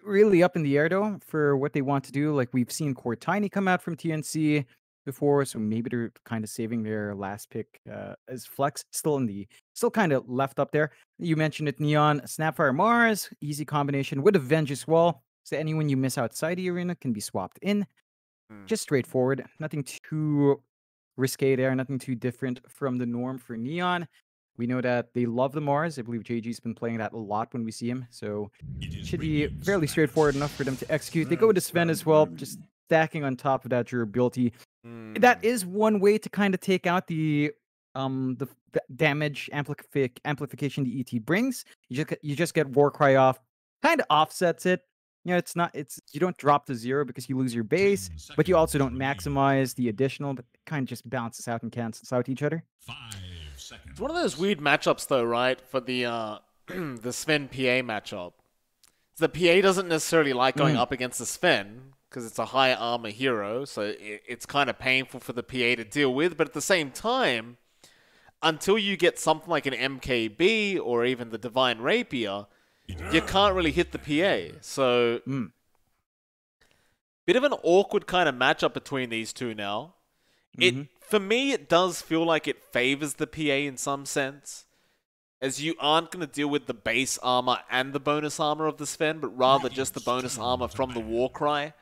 really up in the air though for what they want to do. Like we've seen Cortini come out from TNC before, so maybe they're kind of saving their last pick as flex, still kind of left up there. You mentioned it, Neon, Snapfire Mars, easy combination with Avenge as well. So anyone you miss outside the arena can be swapped in. Hmm. Just straightforward, nothing too risque there, nothing too different from the norm for Neon. We know that they love the Mars. I believe JG's been playing that a lot when we see him, so should be fairly straightforward enough for them to execute. They go with the Sven as well, just stacking on top of that durability. That Hmm. is one way to kind of take out the damage amplification the ET brings. You just get Warcry off, kind of offsets it. It's not it's you don't drop to zero because you lose your base, but you also don't maximize the additional, but it kind of just balances out and cancels out each other. It's one of those weird matchups, though, right? For the the Sven PA matchup, the PA doesn't necessarily like going Mm, up against the Sven because it's a high armor hero, so it's kind of painful for the PA to deal with. But at the same time, until you get something like an MKB or even the Divine Rapier, you can't really hit the PA. So, mm, bit of an awkward kind of matchup between these two now. mhm. For me, it does feel like it favors the PA in some sense, as you aren't going to deal with the base armor and the bonus armor of the Sven, but rather just the bonus armor from the Warcry.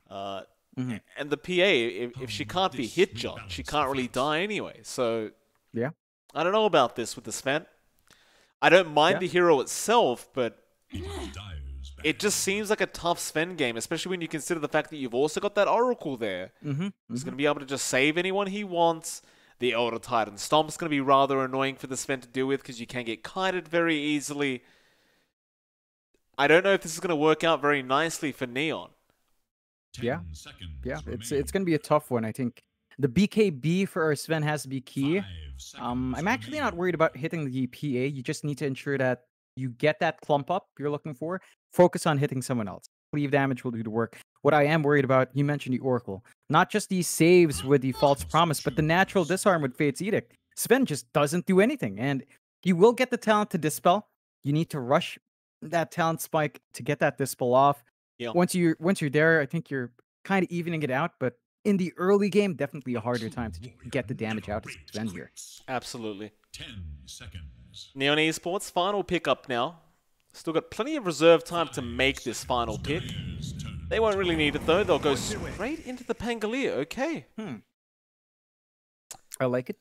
Uh, Mhm. and the PA, if she can't be hit, John, she can't really die anyway. So Yeah, I don't know about this with the Sven. I don't mind yeah. the hero itself, but it just seems like a tough Sven game, especially when you consider the fact that you've also got that Oracle there. Mhm, He's going mhm. to be able to just save anyone he wants. The Elder Titan Stomp's going to be rather annoying for the Sven to deal with because you can get kited very easily. I don't know if this is going to work out very nicely for Neon. Yeah, yeah. It's gonna be a tough one. I think the BKB for our Sven has to be key. I'm actually not worried about hitting the PA. You just need to ensure that you get that clump up you're looking for. Focus on hitting someone else. Cleave damage will do the work. What I am worried about, you mentioned the Oracle. Not just these saves with the false promise, but the natural disarm with Fate's Edict. Sven just doesn't do anything, and he will get the talent to dispel. You need to rush that talent spike to get that dispel off. Yeah, Once you're there, I think you're kind of evening it out, but in the early game, definitely a harder time to get the damage out of Sven here. absolutely. Neon Esports, final pick up now. Still got plenty of reserve time to make this final pick. They won't really need it though. They'll go straight into the Pangolier. Okay. Hmm. I like it.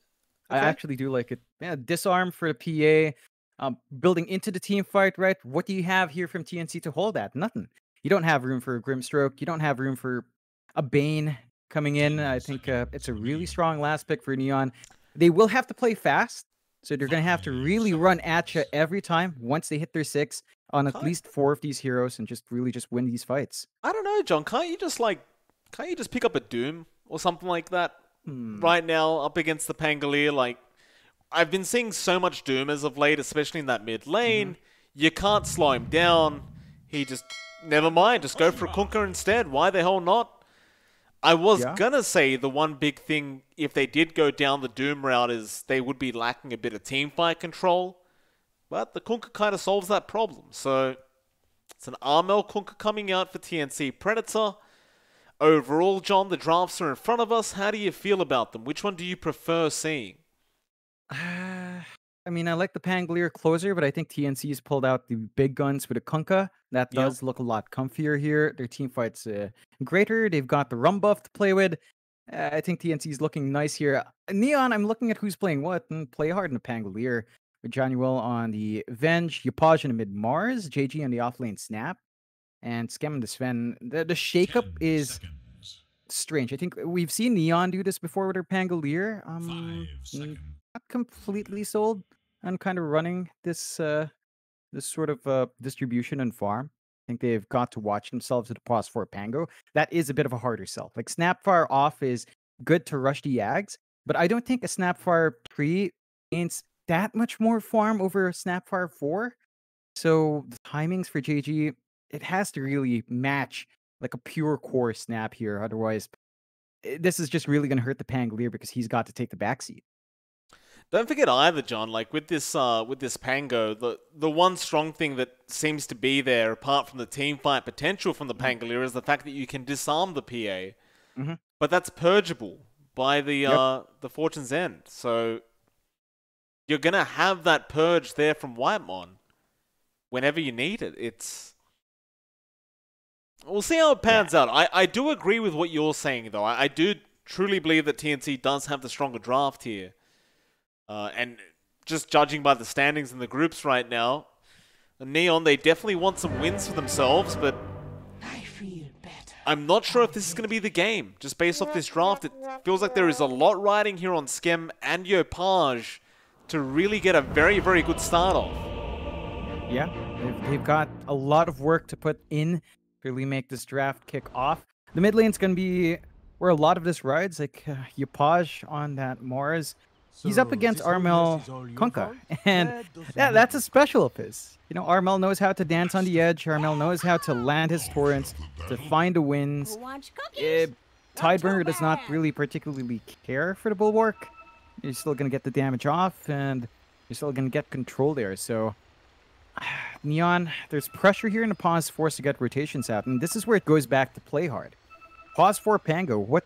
I Okay. actually do like it. Yeah, disarm for the PA. Building into the team fight, right? What do you have here from TNC to hold that? Nothing. You don't have room for a Grimstroke. You don't have room for a Bane coming in. I think it's a really strong last pick for Neon. They will have to play fast, so they're going to have to really run at you every time once they hit their six on at Can't, least four of these heroes and just really just win these fights. I don't know, John. Can't you just pick up a Doom or something like that Hmm. right now up against the Pangolier? Like, I've been seeing so much Doom as of late, especially in that mid Hmm. lane. You can't slow him down. He just, never mind, just go for a Kunkka instead. Why the hell not? I was Yeah. gonna say the one big thing, if they did go down the Doom route, is they would be lacking a bit of team fight control. But the Kunkka kind of solves that problem. So, it's an Armel Kunkka coming out for TNC Predator. Overall, John, the drafts are in front of us. How do you feel about them? Which one do you prefer seeing? I mean, I like the Pangolier closer, but I think TNC's pulled out the big guns with a Kunkka. That Yeah. does look a lot comfier here. Their team fight's greater. They've got the rum buff to play with. I think TNC's looking nice here. Neon, I'm looking at who's playing what, and play hard in the Pangolier. With Johnnywill on the Venge, Yapaj in the mid Mars, JG on the offlane Snap, and Scam and the Sven. The shakeup is strange. I think we've seen Neon do this before with her Pangolier. Not completely sold on kind of running this sort of distribution and farm. I think they've got to watch themselves at the pause for Pango. That is a bit of a harder sell. Like Snapfire off is good to rush the Yags, but I don't think a Snapfire pre gains that much more farm over a Snapfire 4. So the timings for JG, it has to really match like a pure core snap here. Otherwise, this is just really going to hurt the Pangolier because he's got to take the backseat. Don't forget either, John, like with this Pango, the one strong thing that seems to be there, apart from the team fight potential from the Pangolier, is the fact that you can disarm the PA. Mm-hmm. But that's purgeable by the Yep. the Fortune's End. So you're gonna have that purge there from Whitemon whenever you need it. We'll see how it pans out. I do agree with what you're saying, though. I do truly believe that TNC does have the stronger draft here. And just judging by the standings in the groups right now, the Neon, they definitely want some wins for themselves, but I'm not sure if this is going to be the game. Just based off this draft, it feels like there is a lot riding here on Skem and Yopaj to really get a very, very good start off. Yeah, they've got a lot of work to put in to really make this draft kick off. The mid lane's going to be where a lot of this rides, like Yopaj on that Mars. He's up against Armel Kunkka, and that's a special of his. You know, Armel knows how to dance on the edge. Armel knows how to land his torrents, to find the wins. Tideburner does not really particularly care for the Bulwark. You're still going to get the damage off, and you're still going to get control there. So, Neon, there's pressure here in the pause force to get rotations out, and this is where it goes back to play hard. Pause for Pango.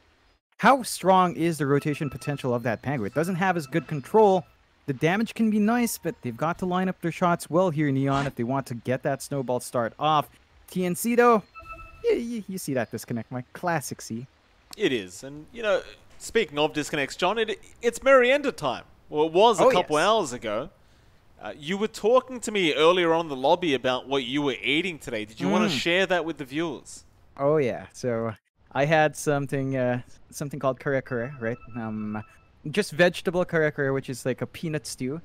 How strong is the rotation potential of that Pango? It doesn't have as good control. The damage can be nice, but they've got to line up their shots well here, Neon, if they want to get that snowball start off. TNC, though, you see that disconnect, my classic C. It is. And, you know, speaking of disconnects, John, it's Merienda time. Well, it was a couple hours ago. You were talking to me earlier on in the lobby about what you were eating today. Did you want to share that with the viewers? Oh, yeah. So I had something called kare kare, right? Just vegetable kare kare, which is like a peanut stew.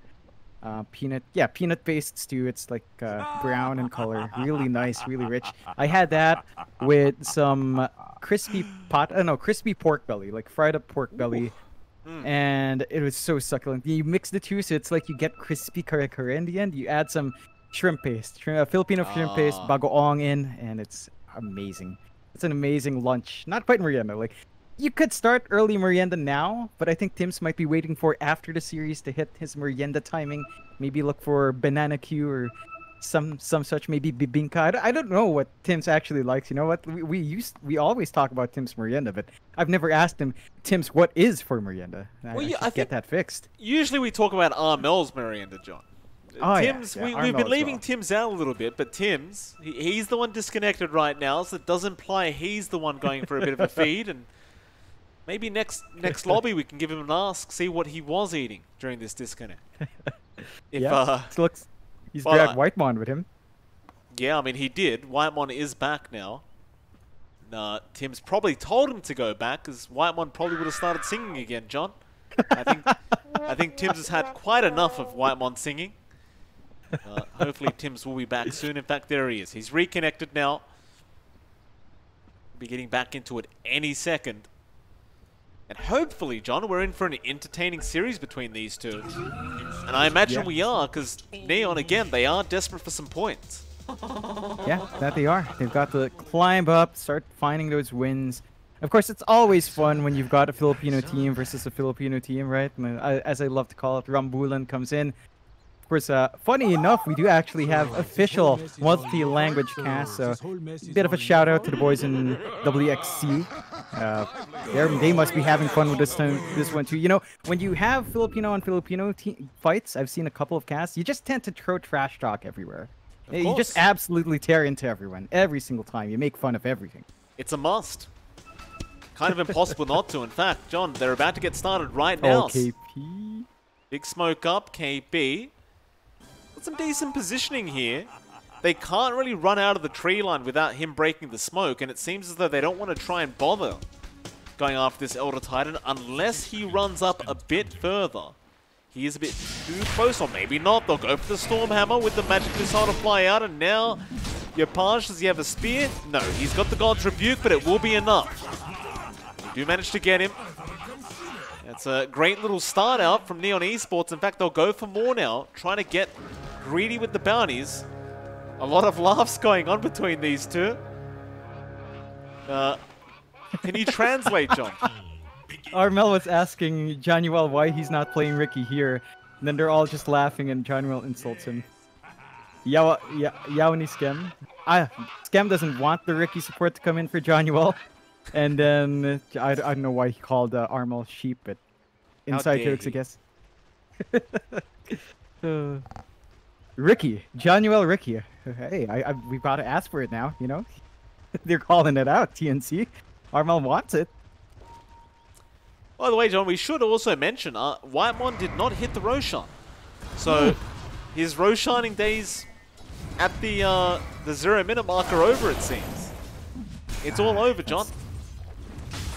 Peanut-based stew. It's like brown in color, really nice, really rich. I had that with some crispy pork belly, like fried up pork belly, and it was so succulent. You mix the two, so it's like you get crispy kare kare in the end. You add some shrimp paste, Filipino shrimp paste, bagoong in, and it's amazing. It's an amazing lunch. Not quite merienda. Like, you could start early merienda now, but I think Tims might be waiting for after the series to hit his merienda timing. Maybe look for banana Q or some such, maybe bibingka. I don't know what Tims actually likes. You know what? We always talk about Tims merienda, but I've never asked him, Tims, what is for merienda? I should get that fixed. Usually we talk about Armel's merienda, John. Tims, we've been leaving Tims out a little bit, but Tims, he's the one disconnected right now, so it does imply he's the one going for a bit of a feed, and maybe next lobby we can give him an ask, see what he was eating during this disconnect. He's grabbed Whitemon with him. Yeah, I mean, he did. Whitemon is back now. Tims probably told him to go back, because Whitemon probably would have started singing again, John. I think Tims has had quite enough of Whitemon singing. Hopefully Tims will be back soon. In fact, there he is. He's reconnected now. Be getting back into it any second. And hopefully, John, we're in for an entertaining series between these two. And I imagine we are, because Neon, again, they are desperate for some points. Yeah, that they are. They've got to climb up, start finding those wins. Of course, it's always fun when you've got a Filipino team versus a Filipino team, right? As I love to call it, Rambulan comes in. Of course, funny enough, we do actually have official multi-language cast, so a bit of a shout out to the boys in WXC. They must be having fun with this one too. You know, when you have Filipino on Filipino fights, I've seen a couple of casts, you just tend to throw trash talk everywhere. You just absolutely tear into everyone, every single time. You make fun of everything. It's a must. Kind of impossible not to. In fact, John, they're about to get started right now. KP. Big smoke up, KP. Got some decent positioning here. They can't really run out of the tree line without him breaking the smoke, and it seems as though they don't want to try and bother going after this Elder Titan unless he runs up a bit further. He is a bit too close, or maybe not. They'll go for the Stormhammer with the Magic Missile to fly out, and now Yopaj, does he have a spear? No, he's got the God's Rebuke, but it will be enough. We do manage to get him. That's a great little start out from Neon Esports. In fact, they'll go for more now, trying to get greedy with the bounties. A lot of laughs going on between these two. Can you translate, John? Armel was asking Januel why he's not playing Ricky here. And then they're all just laughing and Januel insults him. Yawani Skem. Skem doesn't want the Ricky support to come in for Januel. And then, I don't know why he called Armel sheep, but inside jokes, I guess. Ricky. Januel Ricky. Hey, we've got to ask for it now, you know? They're calling it out, TNC. Armel wants it. By the way, John, we should also mention Whitemon did not hit the Roshan. So his Roshaning days at the 0-minute mark are over, it seems. It's all over, John.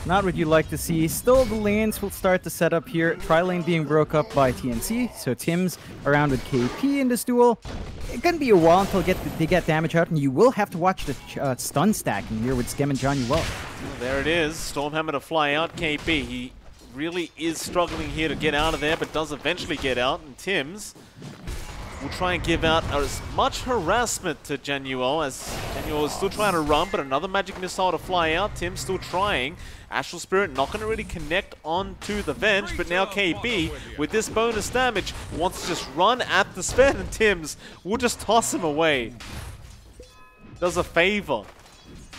Not what you'd like to see. Still, the lanes will start to set up here. Tri-lane being broke up by TNC, so Tim's around with KP in this duel. It's going to be a while until they get damage out, and you will have to watch the stun stacking here with Skem and Johnny Well. There it is. Stormhammer to fly out. KP, he really is struggling here to get out of there, but does eventually get out, and Tim's will try and give out as much harassment to Januel, as Januel is still trying to run, but another magic missile to fly out. Tim's still trying. Astral Spirit not going to really connect onto the Venge, but now KB, with this bonus damage, wants to just run at the Sven, and Tim's will just toss him away. Does a favor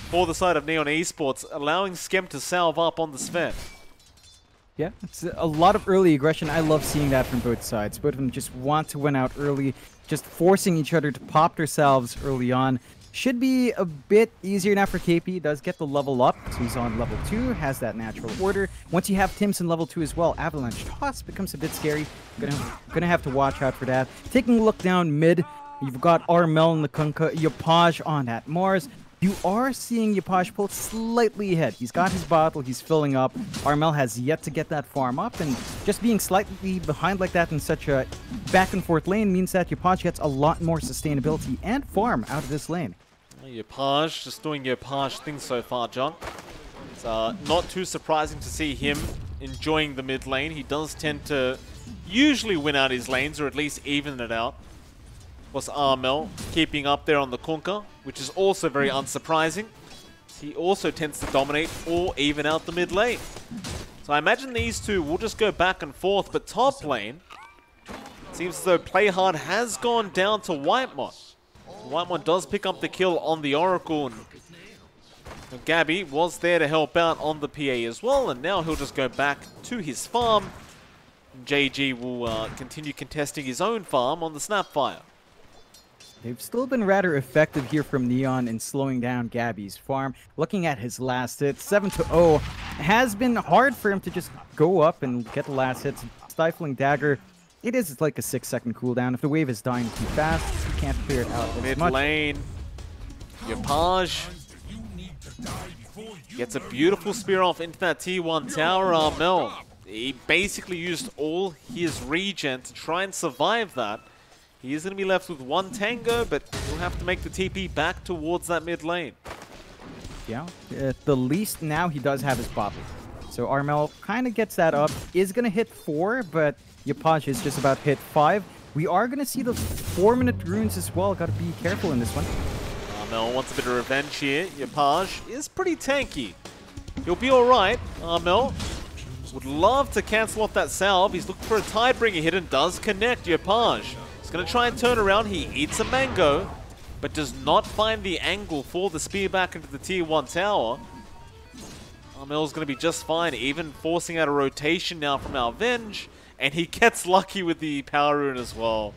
for the side of Neon Esports, allowing Skem to salve up on the Sven. Yeah, it's a lot of early aggression. I love seeing that from both sides. Both of them just want to win out early, just forcing each other to pop themselves early on. Should be a bit easier now for KP. He does get the level up, so he's on level 2, has that natural order. Once you have Tim's in level 2 as well, Avalanche Toss becomes a bit scary. Gonna have to watch out for that. Taking a look down mid, you've got Armel and the Kunkka, Yapaj on that Mars. You are seeing Yapaj pull slightly ahead. He's got his bottle, he's filling up. Armel has yet to get that farm up, and just being slightly behind like that in such a back and forth lane means that Yapaj gets a lot more sustainability and farm out of this lane. Yapaj, just doing Yapaj things so far, John. It's not too surprising to see him enjoying the mid lane. He does tend to usually win out his lanes, or at least even it out. Was Armel keeping up there on the Kunkka, which is also very unsurprising. He also tends to dominate or even out the mid lane. So I imagine these two will just go back and forth, but top lane, seems as though Playhard has gone down to Whitemon. Whitemon does pick up the kill on the Oracle, and Gabby was there to help out on the PA as well, and now he'll just go back to his farm. JG will continue contesting his own farm on the Snapfire. They've still been rather effective here from Neon in slowing down Gabby's farm. Looking at his last hit, 7-0, has been hard for him to just go up and get the last hits. Stifling Dagger, it's like a 6-second cooldown. If the wave is dying too fast, you can't clear it out as much. Mid lane, Yapaj gets a beautiful spear off into that T1 tower. Armel, he basically used all his regen to try and survive that. He is going to be left with one tango, but he'll have to make the TP back towards that mid lane. Yeah, at the least now he does have his bottle. So Armel kind of gets that up. Is going to hit 4, but Yapaj is just about hit 5. We are going to see the 4-minute runes as well. Got to be careful in this one. Armel wants a bit of revenge here. Yapaj is pretty tanky. He'll be alright. Armel would love to cancel off that salve. He's looking for a Tidebringer hit and does connect. Yapaj going to try and turn around. He eats a mango, but does not find the angle for the spear back into the tier 1 tower. Armel's going to be just fine, even forcing out a rotation now from our Venge, and he gets lucky with the power rune as well.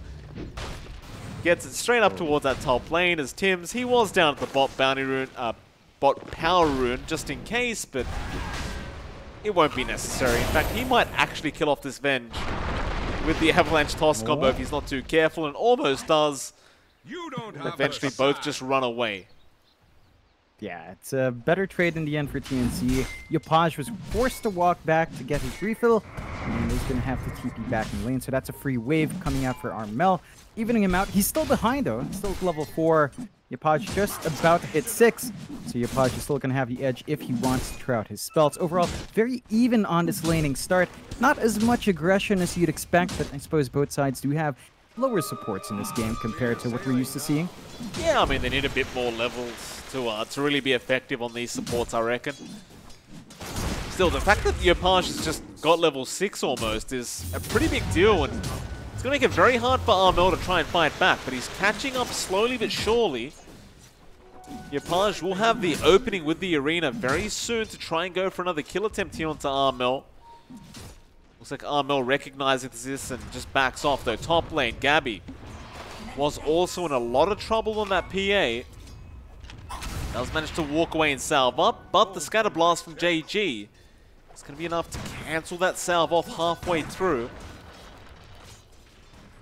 Gets it straight up towards that top lane as Tim's. He was down at the bot bounty rune, bot power rune just in case, but it won't be necessary. In fact, he might actually kill off this Venge with the Avalanche Toss combo if he's not too careful, and almost does. Eventually both just run away. Yeah, it's a better trade in the end for TNC. Yapaj was forced to walk back to get his refill, and he's going to have to TP back in lane, so that's a free wave coming out for Armel. Evening him out. He's still behind, though. Still at level 4. Yapaj just about to hit 6, so Yapaj is still going to have the edge if he wants to try out his spells. Overall, very even on this laning start. Not as much aggression as you'd expect, but I suppose both sides do have lower supports in this game compared to what we're used to seeing. Yeah, I mean, they need a bit more levels to really be effective on these supports, I reckon. Still, the fact that Yopaj has just got level 6 almost is a pretty big deal, and it's going to make it very hard for Armel to try and fight back, but he's catching up slowly but surely. Yopaj will have the opening with the arena very soon to try and go for another kill attempt here onto Armel. Looks like Armel recognizes this and just backs off though. Top lane, Gabby was also in a lot of trouble on that PA. Does manage to walk away and salve up, but the scatter blast from JG is going to be enough to cancel that salve off halfway through.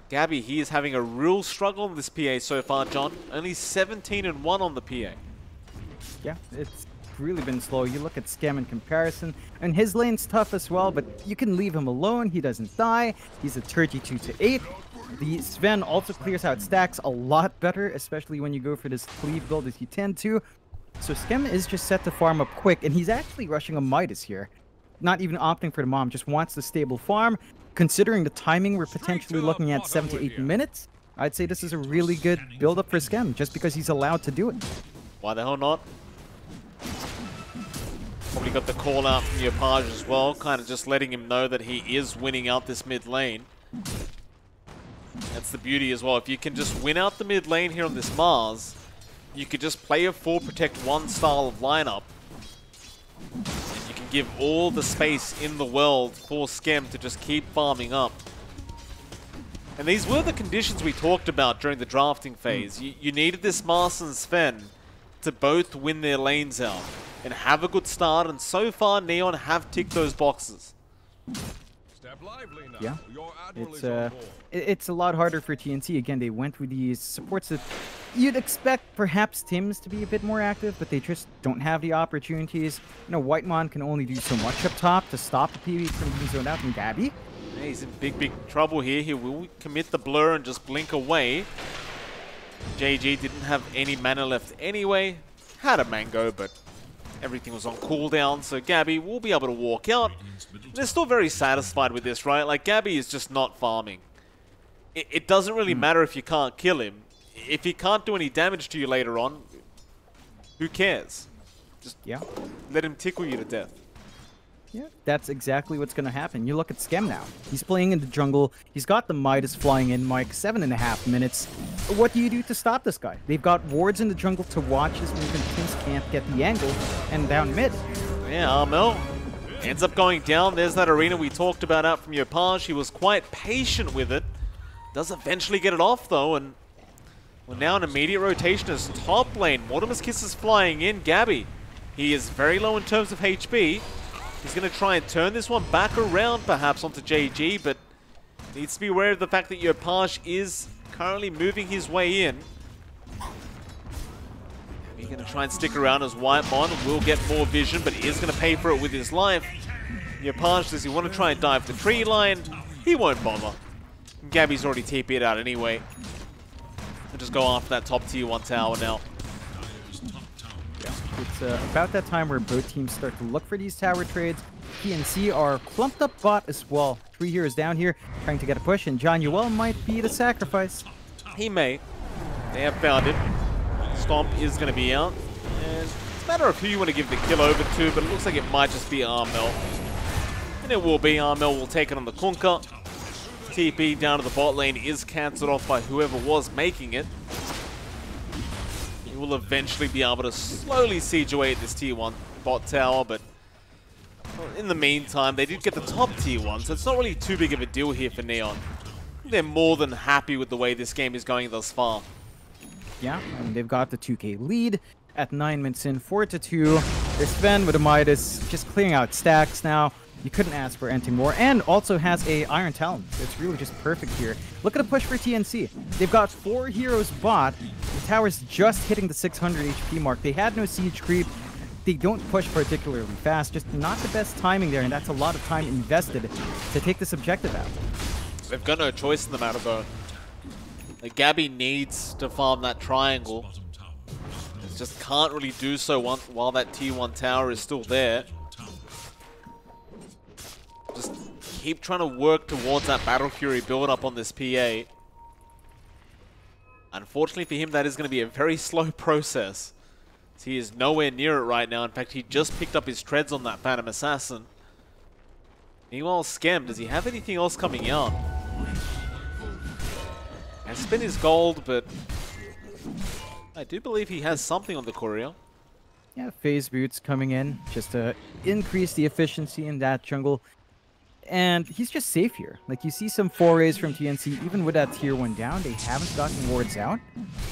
Gabby, he is having a real struggle on this PA so far, John. Only 17-1 on the PA. Yeah, it's really been slow. You look at Scam in comparison, and his lane's tough as well, but you can leave him alone. He doesn't die. He's at 32-8. The Sven also clears out stacks a lot better, especially when you go for this cleave build as you tend to. So Scam is just set to farm up quick, and he's actually rushing a Midas here. Not even opting for the Mom, just wants the stable farm. Considering the timing, we're potentially looking at 7 to 8 minutes. I'd say this is a really good build-up for Scam, just because he's allowed to do it. Why the hell not? Probably got the call out from Yopaj as well, kind of just letting him know that he is winning out this mid lane. That's the beauty as well. If you can just win out the mid lane here on this Mars, you could just play a 4 protect 1 style of lineup. Give all the space in the world for Scam to just keep farming up. And these were the conditions we talked about during the drafting phase. You needed this Mars and Sven to both win their lanes out and have a good start, and so far Neon have ticked those boxes. Yeah, it's a lot harder for TNC. Again, they went with these supports that you'd expect perhaps Tims to be a bit more active, but they just don't have the opportunities. You know, Whitemon can only do so much up top to stop the PB from being zoned out. And Gabby, yeah, he's in big trouble here. He will commit the blur and just blink away. JG didn't have any mana left anyway. Had a mango, but everything was on cooldown, so Gabby will be able to walk out. They're still very satisfied with this, right? Like, Gabby is just not farming. It doesn't really matter if you can't kill him. If he can't do any damage to you later on, who cares? Just let him tickle you to death. Yeah, that's exactly what's going to happen. You look at Scam now. He's playing in the jungle. He's got the Midas flying in, Mike. 7.5 minutes. What do you do to stop this guy? They've got wards in the jungle to watch his movement. Tims can't get the angle. And down mid. Yeah, Armel ends up going down. There's that arena we talked about out from Yopaj. He was quite patient with it. Does eventually get it off, though. And well, now an immediate rotation is top lane. Mortimer's Kiss is flying in. Gabby, he is very low in terms of HP. He's going to try and turn this one back around, perhaps, onto JG, but needs to be aware of the fact that Yopaj is currently moving his way in. He's going to try and stick around as Whitemon will get more vision, but he is going to pay for it with his life. Yopaj, does he want to try and dive the tree line? He won't bother. Gabby's already TP'd out anyway. We'll just go after that top tier 1 tower now. It's about that time where both teams start to look for these tower trades. TNC are clumped up bot as well. 3 heroes down here trying to get a push, and John Yuel might be the sacrifice. He may. They have found him. Stomp is going to be out. And it's a matter of who you want to give the kill over to, but it looks like it might just be Armel. And it will be. Armel will take it on the Kunkka. TP down to the bot lane is cancelled off by whoever was making it. He will eventually be able to slowly siege away at this tier 1 bot tower, but well, in the meantime, they did get the top tier 1, so it's not really too big of a deal here for Neon. They're more than happy with the way this game is going thus far. Yeah, and they've got the 2k lead at 9 minutes in, 4-2. There's Sven with a Midas, just clearing out stacks now. You couldn't ask for anything more, and also has a Iron Talon. It's really just perfect here. Look at the push for TNC. They've got 4 heroes bot. The tower's just hitting the 600 HP mark. They had no siege creep. They don't push particularly fast. Just not the best timing there, and that's a lot of time invested to take this objective out. They've got no choice in the matter, though. Like, Gabby needs to farm that triangle. They just can't really do so while that tier 1 tower is still there. Just keep trying to work towards that Battle Fury build-up on this PA. Unfortunately for him, that is going to be a very slow process. He is nowhere near it right now. In fact, he just picked up his treads on that Phantom Assassin. Meanwhile, Skem, does he have anything else coming out? And spin his gold, but I do believe he has something on the courier. Yeah, phase boots coming in just to increase the efficiency in that jungle. And he's just safe here. Like, you see some forays from TNC, even with that tier 1 down, they haven't gotten wards out.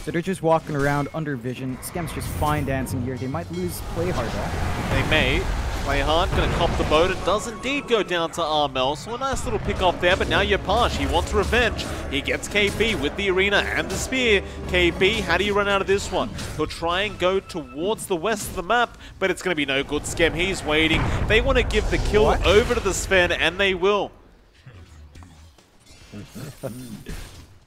So they're just walking around under vision. Skem's just fine dancing here. They might lose play hard though. They may. Play hard, gonna cop the boat. It does indeed go down to Armel. So a nice little pick off there, but now Yapash, he wants revenge. He gets KP with the arena and the spear. KP, how do you run out of this one? He'll try and go towards the west of the map, but it's gonna be no good. Skem, he's waiting. They want to give the kill over to the Sven, and they will.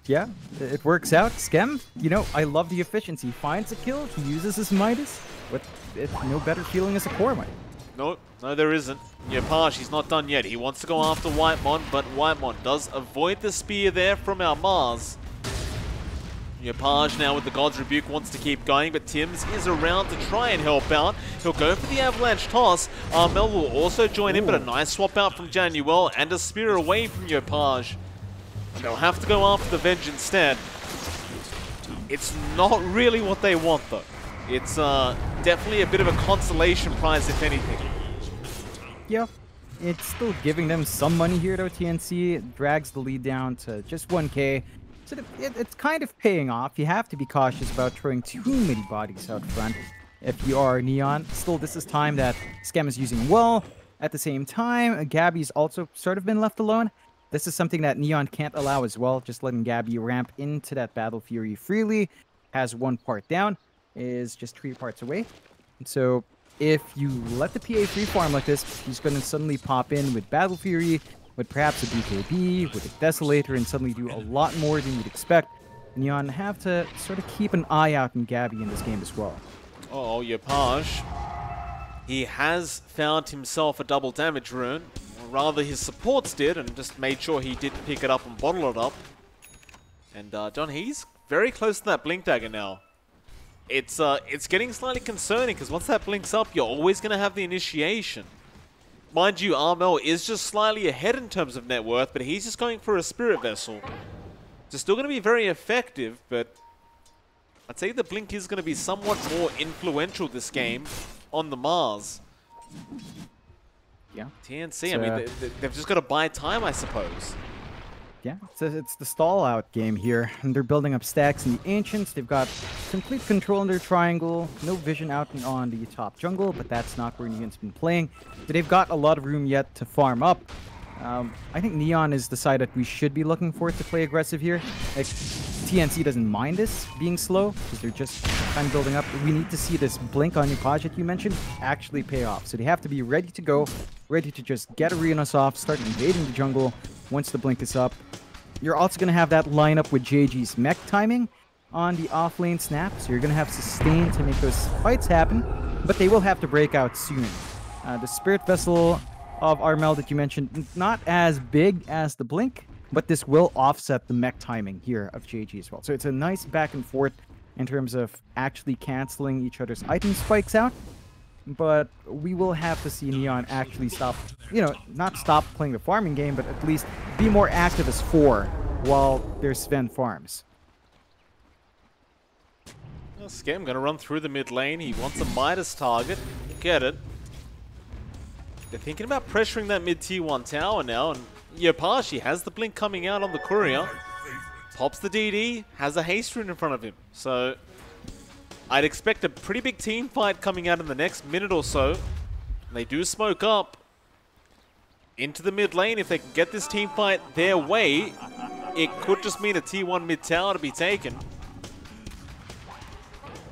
Yeah, it works out. Skem, you know, I love the efficiency. Finds a kill, he uses his Midas, but it's no better feeling as a core Might. No, there isn't. Yapash, he's not done yet. He wants to go after Whitemon, but Whitemon does avoid the spear there from our Mars. Yapash now with the God's Rebuke wants to keep going, but Tims is around to try and help out. He'll go for the Avalanche toss. Armel will also join in, but a nice swap out from Januel and a spear away from Yapash. And they'll have to go after the Venge instead. It's not really what they want, though. It's definitely a bit of a consolation prize, if anything. Yeah, it's still giving them some money here, though. TNC drags the lead down to just 1k. So it's kind of paying off. You have to be cautious about throwing too many bodies out front if you are Neon. Still, this is time that Skem is using well. At the same time, Gabby's also sort of been left alone. This is something that Neon can't allow as well. Just letting Gabby ramp into that Battle Fury freely. Has one part down. Is just 3 parts away. And so if you let the PA free farm like this, he's going to suddenly pop in with Battle Fury, with perhaps a BKB, with a Desolator, and suddenly do a lot more than you'd expect. Neon have to sort of keep an eye out on Gabby in this game as well. Oh, Yapash. He has found himself a double damage rune. Or rather, his supports did, and just made sure he did pick it up and bottle it up. And John, he's very close to that Blink Dagger now. It's getting slightly concerning, because once that blinks up, you're always going to have the initiation. Mind you, Armel is just slightly ahead in terms of net worth, but he's just going for a Spirit Vessel. It's still going to be very effective, but I'd say the blink is going to be somewhat more influential this game on the Mars. Yeah. TNC, I mean, they've just got to buy time, I suppose. Yeah, it's the stall-out game here, and they're building up stacks in the Ancients. They've got complete control in their triangle, no vision out on the top jungle, but that's not where Neon's been playing. So they've got a lot of room yet to farm up. I think Neon is the side that we should be looking for to play aggressive here. Like, TNC doesn't mind this being slow, because they're just kind of building up. We need to see this blink on Yapash that you mentioned actually pay off. So they have to be ready to go, ready to just get arenas off, start invading the jungle once the blink is up. You're also going to have that lineup with JG's mech timing on the off-lane snap, so you're going to have sustain to make those fights happen, but they will have to break out soon. The Spirit Vessel of Armel that you mentioned, not as big as the blink, but this will offset the mech timing here of JG as well. So it's a nice back and forth in terms of actually canceling each other's item spikes out, but we will have to see Neon actually stop, you know, not stop playing the farming game, but at least be more active as 4 while their Sven farms. Well, Skem going to run through the mid lane. He wants a Midas target. Get it. They're thinking about pressuring that mid tier 1 tower now, and Yapashi has the blink coming out on the courier. Pops the DD, has a haste rune in front of him. So I'd expect a pretty big team fight coming out in the next minute or so. They do smoke up into the mid lane. If they can get this team fight their way, it could just mean a tier 1 mid tower to be taken.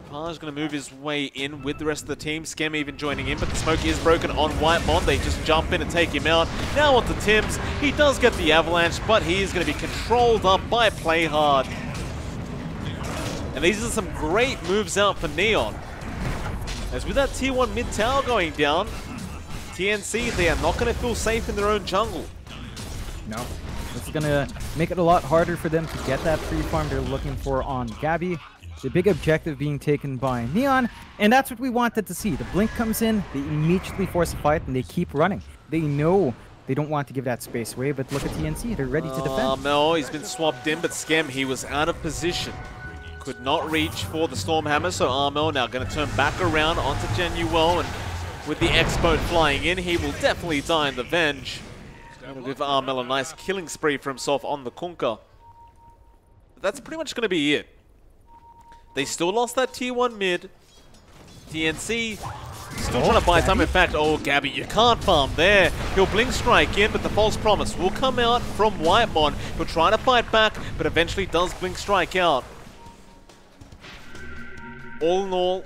Paj going to move his way in with the rest of the team. Skem even joining in, but the smoke is broken on Whitemon. They just jump in and take him out. Now onto Tims. He does get the avalanche, but he is going to be controlled up by Playhard. And these are some great moves out for Neon. As with that tier 1 mid tower going down, TNC, they are not going to feel safe in their own jungle. No. This is going to make it a lot harder for them to get that free farm they're looking for on Gabby. The big objective being taken by Neon, and that's what we wanted to see. The blink comes in, they immediately force a fight, and they keep running. They know They don't want to give that space away, but look at TNC. They're ready to defend. No, he's been swapped in, but Skem, he was out of position. Could not reach for the Stormhammer, so Armel now going to turn back around onto Genuel, and with the X-Boat flying in, he will definitely die in the Venge. Going to give Armel a nice killing spree for himself on the Kunkka. That's pretty much going to be it. They still lost that tier 1 mid. TNC still trying to buy time. In fact, oh, Gabby, you can't farm there. He'll Blink Strike in, but the False Promise will come out from Whitemon. He'll try to fight back, but eventually does Blink Strike out. All in all,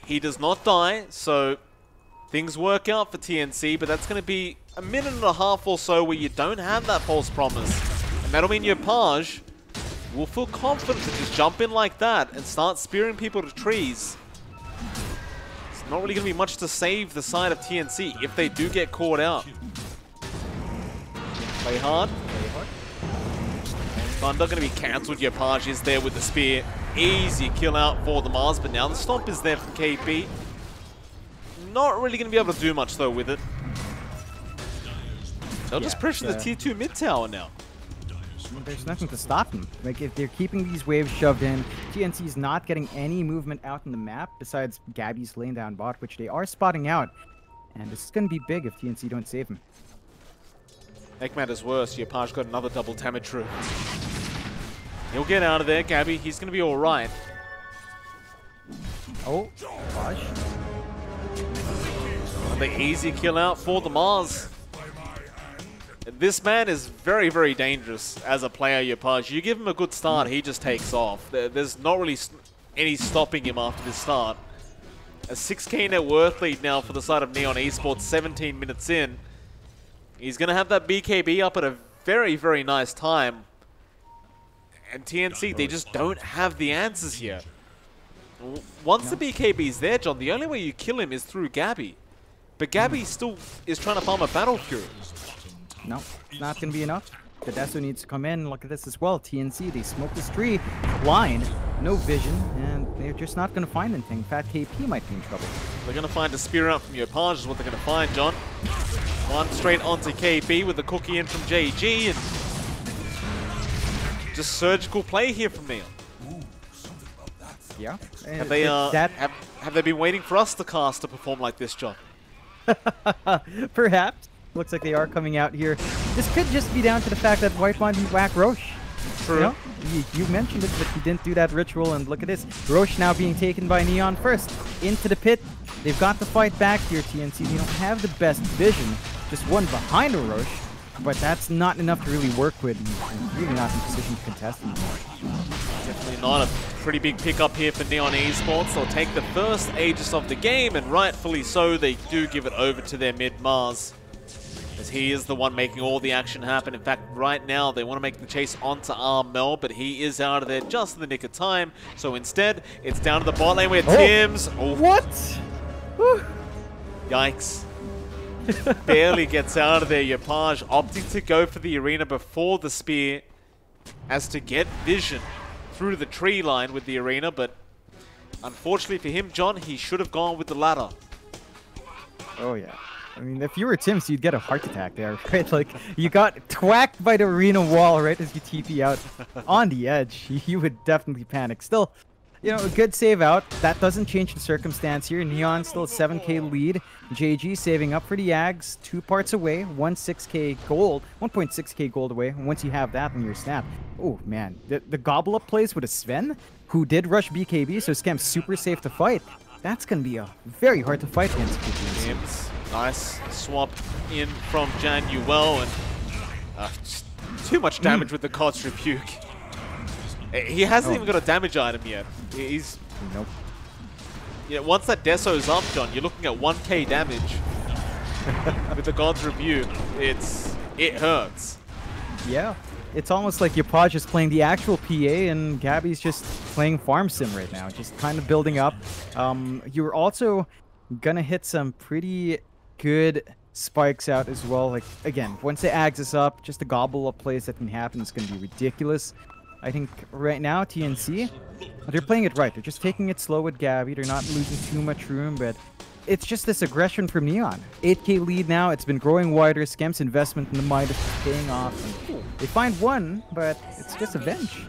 he does not die, so things work out for TNC, but that's going to be a minute and a half or so where you don't have that False Promise. And that'll mean your Page will feel confident to just jump in like that and start spearing people to trees. It's not really going to be much to save the side of TNC if they do get caught out. Play hard. Thunder going to be cancelled. Your Page is there with the spear. Easy kill out for the Mars, but now the Stomp is there from KP. Not really going to be able to do much though with it. They'll just pressure the tier 2 mid tower now. There's nothing to stop them. Like, if they're keeping these waves shoved in, TNC's not getting any movement out in the map besides Gabby's laying down bot, which they are spotting out. And this is going to be big if TNC don't save him. Ekman is worse. Your Page got another double damage through. He'll get out of there, Gabby. He's going to be all right. Oh, Page. Another easy kill out for the Mars. This man is very, very dangerous as a player, your Page. You give him a good start, he just takes off. There's not really any stopping him after this start. A 6k net worth lead now for the side of Neon Esports, 17 minutes in. He's going to have that BKB up at a very, very nice time. And TNC, they just don't have the answers here. Once the BKB is there, John, the only way you kill him is through Gabby. But Gabby still is trying to farm a Battle Fury. No, it's not going to be enough. The Deso needs to come in. Look at this as well. TNC, they smoke this tree. Blind, no vision, and they're just not going to find anything. Fat KP might be in trouble. They're going to find a spear out from your Page is what they're going to find, John. One straight onto KP with the cookie in from JG, and just surgical play here from Neon. Yeah. Have they, have they been waiting for us to cast to perform like this, John? Perhaps. Looks like they are coming out here. This could just be down to the fact that Whitemon didn't whack Roche. True. You know, you mentioned it, but he didn't do that ritual, and look at this. Roche now being taken by Neon first. Into the pit. They've got to fight back here, TNC. They don't have the best vision. Just one behind a Roche, but that's not enough to really work with, and really not in position to contest anymore. Definitely not. A pretty big pickup here for Neon Esports. They'll take the first Aegis of the game, and rightfully so, they do give it over to their mid Mars, as he is the one making all the action happen. In fact, right now, they want to make the chase onto Armel, but he is out of there just in the nick of time. So instead, it's down to the bot lane where Tim's... Oh. What? Whew. Yikes. Barely gets out of there. Your Page opting to go for the arena before the spear, as to get vision through the tree line with the arena, but unfortunately for him, John, he should have gone with the ladder. Oh, yeah. I mean, if you were Tims, you'd get a heart attack there, right? Like, you got twacked by the arena wall right as you TP out on the edge. You would definitely panic. Still, you know, a good save out. That doesn't change the circumstance here. Neon still a 7k lead. JG saving up for the Ags, 2 parts away, 1.6k gold away. And once you have that, then you're snapped. Oh, man. The gobble up plays with a Sven, who did rush BKB, so Scam's super safe to fight. That's going to be very hard to fight against KP. Nice swap in from Januel, and just too much damage with the God's Rebuke. He hasn't even got a damage item yet. He's... Nope. Yeah, once that Deso's up, John, you're looking at 1k damage with the God's Rebuke. It hurts. Yeah. It's almost like your Page is playing the actual PA and Gabby's just playing farm sim right now, just kind of building up. You're also gonna hit some pretty good spikes out as well. Like, again, once the Ags is up, just the gobble up plays that can happen is gonna be ridiculous. I think right now, TNC, they're playing it right. They're just taking it slow with Gabby. They're not losing too much room, but it's just this aggression from Neon. 8K lead now. It's been growing wider. Skem's investment in the Midas is paying off. And they find one, but it's just a Venge.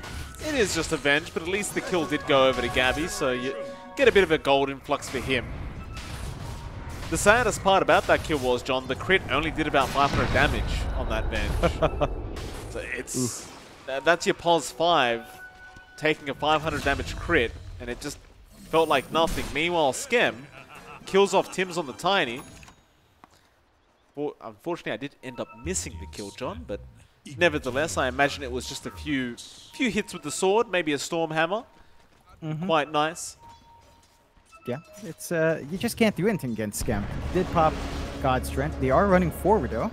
It is just a Venge, but at least the kill did go over to Gabby, so you get a bit of a gold influx for him. The saddest part about that kill was, John, the crit only did about 500 damage on that Venge. So it's... That's your pos 5 taking a 500 damage crit, and it just felt like nothing. Meanwhile, Skem kills off Tims on the Tiny. Well, unfortunately, I did end up missing the kill, John, but nevertheless, I imagine it was just a few hits with the sword, maybe a Storm Hammer. Quite nice. Yeah, it's you just can't do anything against Skem. Did pop God's Strength. They are running forward, though.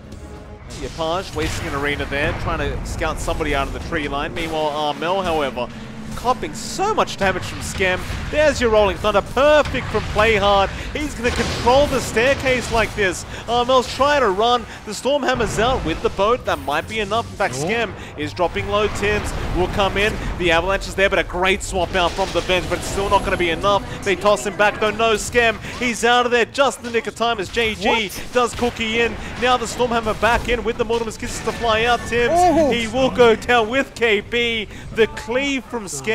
Yapage wasting an arena there, trying to scout somebody out of the tree line. Meanwhile, Armel, however, copping so much damage from Skem. There's your Rolling Thunder, perfect from Playhard. He's going to control the staircase like this. Armel's trying to run. The Stormhammer's out with the boat. That might be enough. In fact, Skem is dropping low. Tims will come in. The Avalanche is there, but a great swap out from the Venge, but it's still not going to be enough. They toss him back, though. No Skem. He's out of there just in the nick of time as JG does Cookie in. Now the Stormhammer back in with the Mortimer's Kisses to fly out. Tims, he will go down with KB. The cleave from Skem.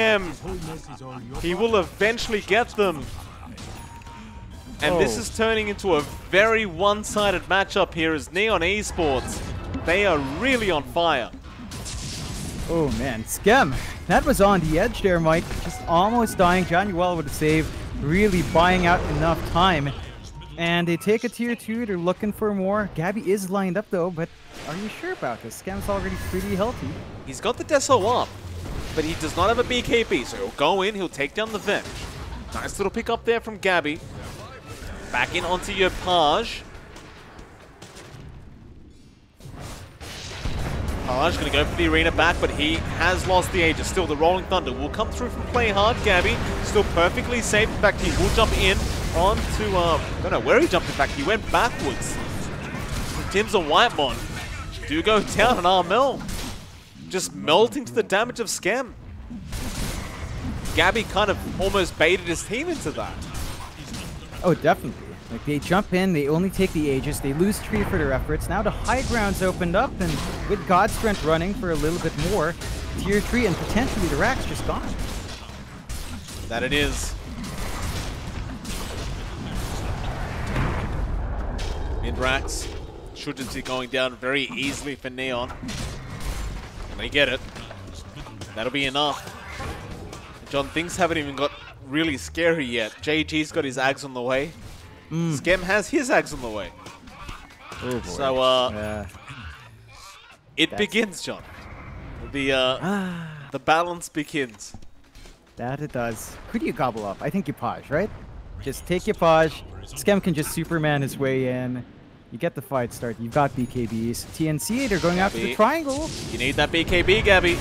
He will eventually get them. And this is turning into a very one-sided matchup here as Neon Esports, they are really on fire. Oh man, Skem, that was on the edge there, Mike. Just almost dying. Johnny with a save, really buying out enough time. And they take a tier 2, they're looking for more. Gabby is lined up though, but are you sure about this? Skem's already pretty healthy. He's got the Deso up, but he does not have a BKB, so he'll go in, he'll take down the Venge. Nice little pick up there from Gabby. Back in onto your Page. Page gonna go for the arena back, but he has lost the Aegis. Still, the Rolling Thunder will come through from Play Hard. Gabby still perfectly safe. In fact, he will jump in onto, I don't know where he jumped. In fact, he went backwards. Tim's a Whitemon. Do go down on Armel. Just melting to the damage of Skem. Gabby kind of almost baited his team into that. Oh, definitely. Like, they jump in, they only take the Aegis, they lose Tree for their efforts. Now the high ground's opened up, and with God's Strength running for a little bit more, tier 3 and potentially the Rack's just gone. That it is. Mid-Racks should just be going down very easily for Neon. And they get it. That'll be enough. John, things haven't even got really scary yet. JG's got his Ags on the way. Skem has his Ags on the way. Oh boy. So, it begins, John. The balance begins. That it does. Who do you gobble up? I think Yapage, right? Just take Yapage. Skem can just Superman his way in. You get the fight start. You've got BKBs. TNC, they're going after the triangle. You need that BKB, Gabby.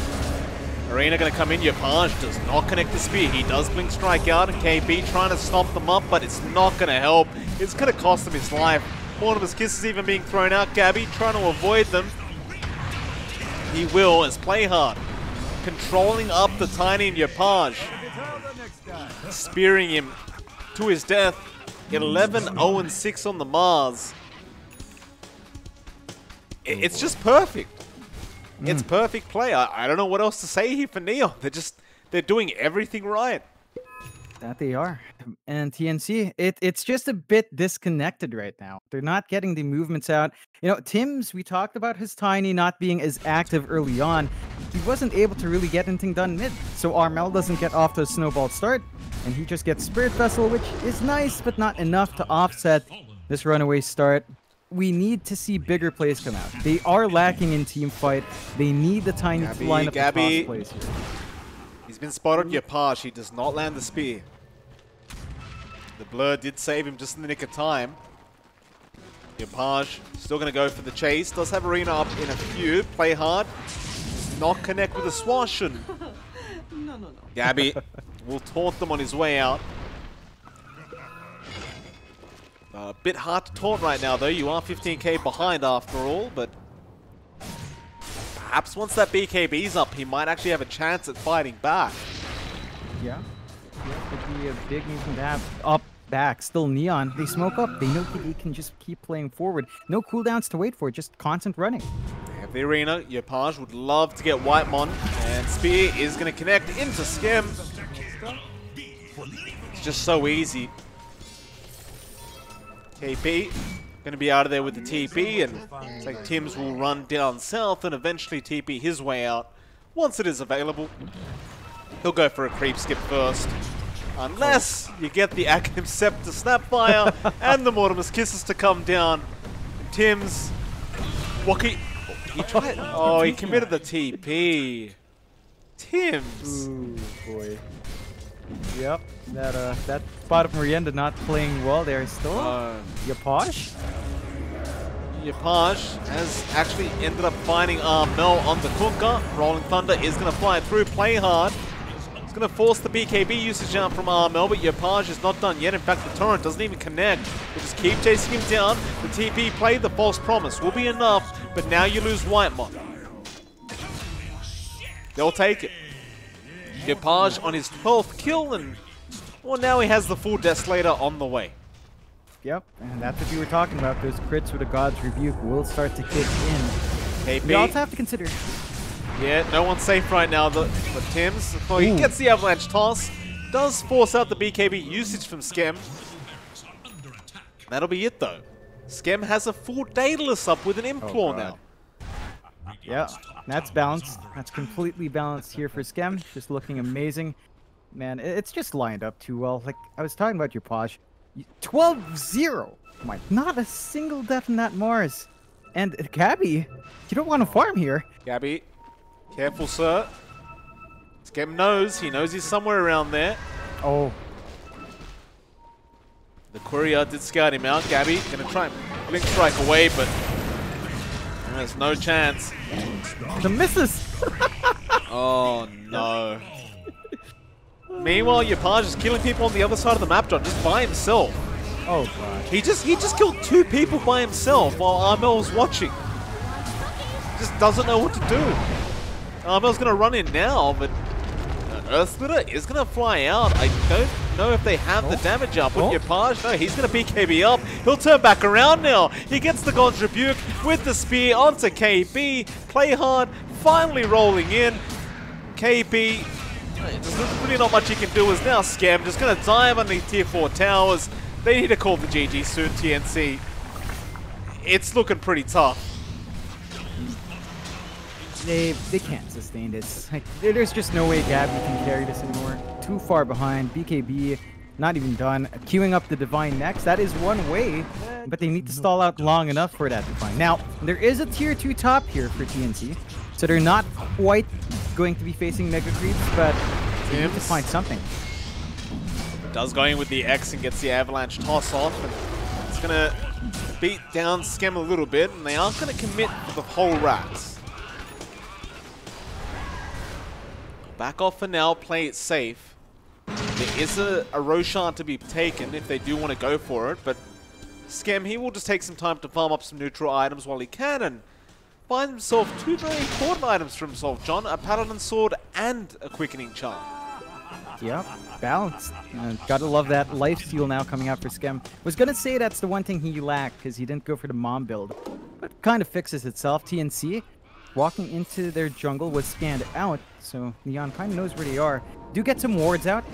Arena gonna come in. Yapage does not connect the spear. He does blink strike out, and KB trying to stop them up, but it's not gonna help. It's gonna cost him his life. One of his kisses even being thrown out. Gabby trying to avoid them. He will as Play Hard controlling up the Tiny and Yapage, spearing him to his death. 11-0-6 on the Mars. It's just perfect. It's perfect play. I don't know what else to say here for Neon. They're doing everything right. That they are. And TNC, it's just a bit disconnected right now. They're not getting the movements out. You know, Tims, we talked about his Tiny not being as active early on. He wasn't able to really get anything done mid. So Armel doesn't get off to a snowball start. And he just gets Spirit Vessel, which is nice, but not enough to offset this runaway start. We need to see bigger plays come out. They are lacking in team fight. They need the Tiny to line up the toss plays here. He's been spotted. Yapage. He does not land the spear. The blur did save him just in the nick of time. Yapage still going to go for the chase. Does have Arena up in a few. Play hard. Does not connect with the swash. And no. Gabby will taunt them on his way out. A bit hard to taunt right now, though. You are 15k behind after all, but perhaps once that BKB's up, he might actually have a chance at fighting back. Yeah. Yeah, could be a big movement to have. Up, back, still Neon. They smoke up. They know they can just keep playing forward. No cooldowns to wait for, just constant running. Have the arena. Yopaj would love to get Whitemon, and Spear is going to connect into Skem. It's just so easy. KP going to be out of there with the TP, and it's like Tims will run down south and eventually TP his way out once it is available. He'll go for a creep skip first. Unless you get the Akim Scepter Snapfire and the Mortimer's Kisses to come down. Tims, what can he tried? Oh, he committed the TP. Tims. Ooh, boy. Yep, that spot of Morienda not playing well there still. Yopaj? Yopaj has actually ended up finding Armel on the Kunkka. Rolling Thunder is going to fly through, play hard. It's going to force the BKB usage out from Armel, but Yopaj is not done yet. In fact, the torrent doesn't even connect. They just keep chasing him down. The TP play, the false promise will be enough, but now you lose Whitemon. They'll take it. Yopaj on his 12th kill, and well, now he has the full Desolator on the way. Yep, and that's what you were talking about. Those crits with a God's Rebuke will start to kick in. KP. We also have to consider. Yeah, no one's safe right now. But Tims, well, he gets the Avalanche toss, does force out the BKB usage from Skem. That'll be it though. Skem has a full Daedalus up with an Implore now. Yeah, that's balanced. That's completely balanced here for Skem. Just looking amazing. Man, it's just lined up too well. Like, I was talking about Yopaj. 12-0. Mike, not a single death in that Mars. And Gabby, you don't want to farm here. Gabby, careful, sir. Skem knows. He knows he's somewhere around there. Oh. The courier did scout him out. Gabby going to try and blink strike away, but there's no chance. The misses. Oh, no. Meanwhile, Yopaj is killing people on the other side of the map, John, just by himself. Oh, God. He just killed 2 people by himself while Armel was watching. Just doesn't know what to do. Armel's going to run in now, but Earth Splitter is going to fly out. I don't know if they have the damage up with Yopaj. No, he's going to BKB up. He'll turn back around now. He gets the God's Rebuke with the spear onto KB. Play hard, finally rolling in. KB, there's really not much he can do as now Skem just going to dive underneath tier 4 towers. They need to call the GG soon, TNC. It's looking pretty tough. They can't sustain this. Like, there's just no way Gabby can carry this anymore. Too far behind. BKB not even done. Queuing up the Divine next. That is one way, but they need to stall out long enough for that Divine. Now, there is a tier 2 top here for TNC, so they're not quite going to be facing Mega Creeps, but they need to find something. Does go in with the X and gets the Avalanche toss off, and it's going to beat down Skem a little bit, and they aren't going to commit for the whole Rats. Back off for now, play it safe. There is a Roshan to be taken if they do want to go for it, but Skem, he will just take some time to farm up some neutral items while he can and find himself 2 very important items for himself, John. A Paladin Sword and a Quickening Charm. Yep, balanced. Gotta love that lifesteal now coming out for Skem. Was gonna say that's the one thing he lacked because he didn't go for the mom build, but kind of fixes itself. TNC walking into their jungle was scanned out, so Neon kind of knows where they are. Do get some wards out,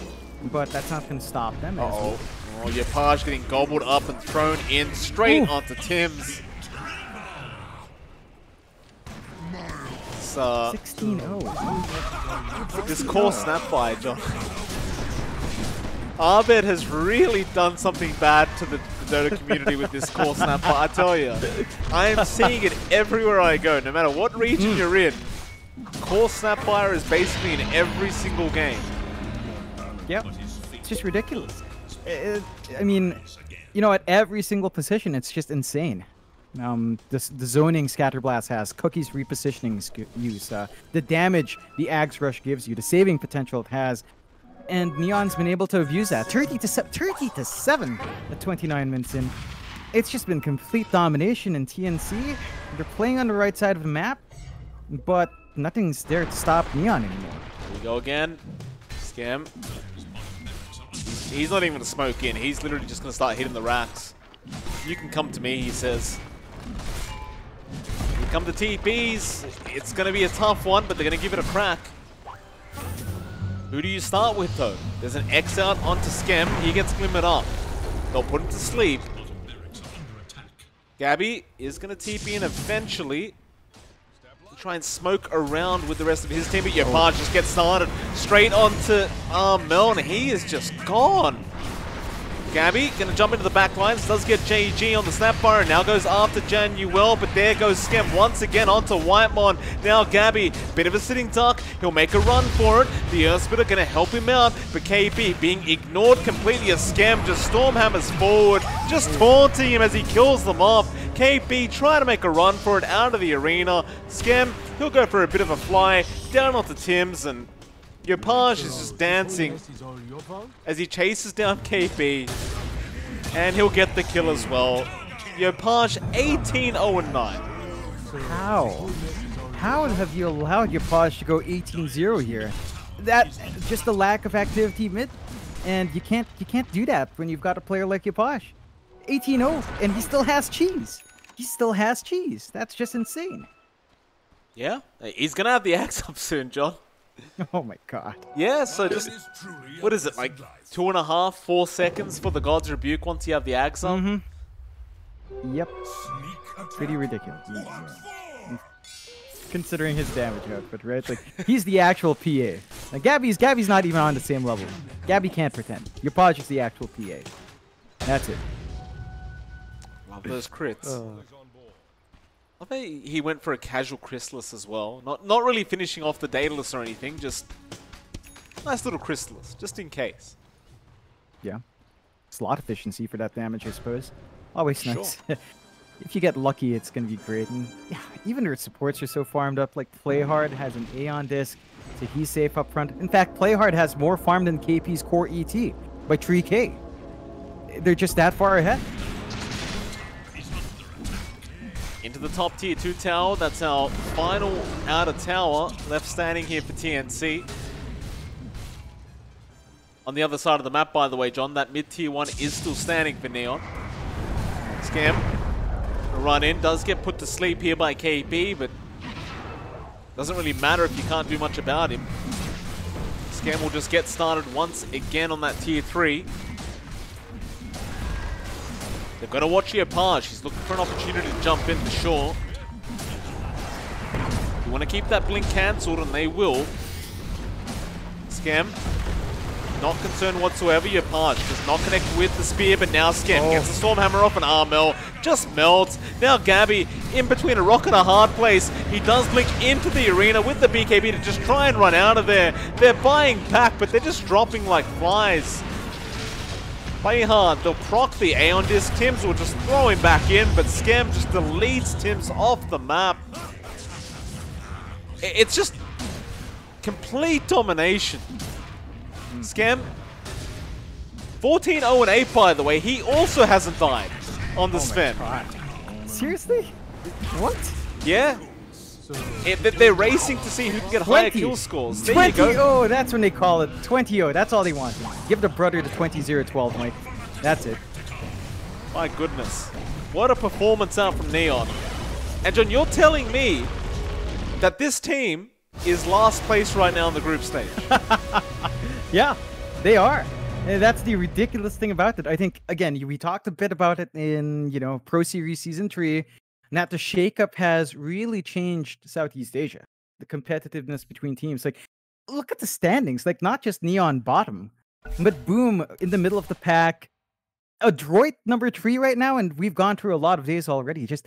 but that's not going to stop them. Oh, Yopaj getting gobbled up and thrown in straight onto Tims. 16-0. This core Snapfire, John. Arbed has really done something bad to the Dota community with this core Snapfire, I tell you. I am seeing it everywhere I go, no matter what region you're in. Core Snapfire is basically in every single game. Yep, it's just ridiculous. I mean, you know, at every single position, it's just insane. The zoning Scatterblast has, Cookie's repositioning use, the damage the Ags Rush gives you, the saving potential it has, and Neon's been able to abuse that. 30-7 at 29 minutes in. It's just been complete domination in TNC. They're playing on the right side of the map. but nothing's there to stop Neon anymore. Here we go again. Scam. He's not even going to smoke in. He's literally just going to start hitting the racks. You can come to me, he says. You come to TPs. It's going to be a tough one, but they're going to give it a crack. Who do you start with, though? There's an X out onto Scam. He gets glimmered up. They'll put him to sleep. Gabby is going to TP in eventually. Try and smoke around with the rest of his team, but Yopaj just gets started straight onto Mel, and he is just gone. Gabby gonna jump into the back lines, does get JG on the snapfire, and now goes after Januel, but there goes Scam once again onto Whitemon. Now Gabby, bit of a sitting duck, he'll make a run for it. The Earthsplitter gonna help him out, but KB being ignored completely as Scam just stormhammers forward, just taunting him as he kills them off. KB trying to make a run for it out of the arena. Scam, he'll go for a bit of a fly down onto Tim's, and Yopaj is just dancing as he chases down KB, and he'll get the kill as well. Yopaj 18-0-9. How? How have you allowed Yopaj to go 18-0 here? That just the lack of activity mid, and you can't do that when you've got a player like Yopaj. 18-0, and he still has cheese. He still has cheese. That's just insane. Yeah, he's gonna have the axe up soon, John. Oh my god. Yeah, so just, what is it, like 2.5, 4 seconds for the God's Rebuke once you have the axe up? Yep. Pretty ridiculous. Considering his damage output, right? Like, he's the actual PA. Like, Gabby's not even on the same level. Gabby can't pretend. Yopaj is the actual PA. That's it. Love those crits. I think he went for a casual Chrysalis as well. Not really finishing off the Daedalus or anything, just nice little Chrysalis, just in case. Yeah. Slot efficiency for that damage, I suppose. Always nice. Sure. If you get lucky, it's going to be great. And yeah, even their supports are so farmed up. Like, Playhard has an Aeon disc, so he's safe up front. In fact, Playhard has more farm than KP's core ET by 3K. They're just that far ahead. Into the top tier 2 tower. That's our final outer tower left standing here for TNC. On the other side of the map, by the way, John, that mid tier 1 is still standing for Neon. Scam, a run in, does get put to sleep here by KB, but doesn't really matter if you can't do much about him. Scam will just get started once again on that tier 3. They've got to watch Yopaj. He's looking for an opportunity to jump in for sure. You want to keep that blink cancelled, and they will. Scam, not concerned whatsoever. Yopaj does not connect with the spear, but now Scam gets the Stormhammer off, and Armel just melts. Now Gabby, in between a rock and a hard place, he does blink into the arena with the BKB to just try and run out of there. They're buying back, but they're just dropping like flies. Play hard, they'll proc the Aeon disc. Tims will just throw him back in, but Scam just deletes Tims off the map. It's just complete domination. Scam, 14-0-8 by the way. He also hasn't died on the Sven. Seriously? What? Yeah. They're racing to see who can get higher kill scores. There 20, you go. oh, that's when they call it 20-0. That's all they want. Give the brother the 20-0-12, Mike. That's it. My goodness. What a performance out from Neon. And John, you're telling me that this team is last place right now in the group stage. Yeah, they are. And that's the ridiculous thing about it. I think, again, we talked a bit about it in, Pro Series Season 3. And that the shakeup has really changed Southeast Asia. The competitiveness between teams. Like, look at the standings. Like, not just Neon bottom, but Boom in the middle of the pack. Adroit number 3 right now, and we've gone through a lot of days already. Just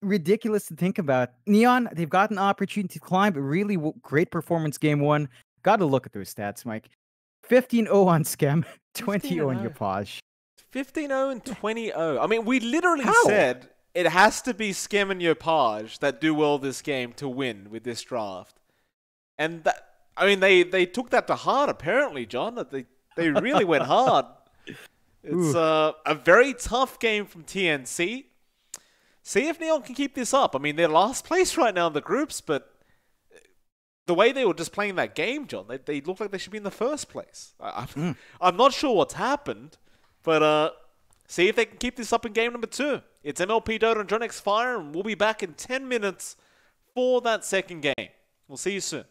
ridiculous to think about. Neon, they've got an opportunity to climb. Really great performance game 1. Got to look at those stats, Mike. 15-0 on Scam, 20-0 on Yopaj. 15-0 and 20-0. I mean, we literally How? said it has to be Scam and Yopaj that do well this game to win with this draft. And that, I mean, they took that to heart, apparently, John. That they really went hard. It's a very tough game from TNC. See if Neon can keep this up. I mean, they're last place right now in the groups, but the way they were just playing that game, John, they look like they should be in the first place. I'm not sure what's happened, but see if they can keep this up in game number 2. It's MLP Dota and JohnXFire, and we'll be back in 10 minutes for that second game. We'll see you soon.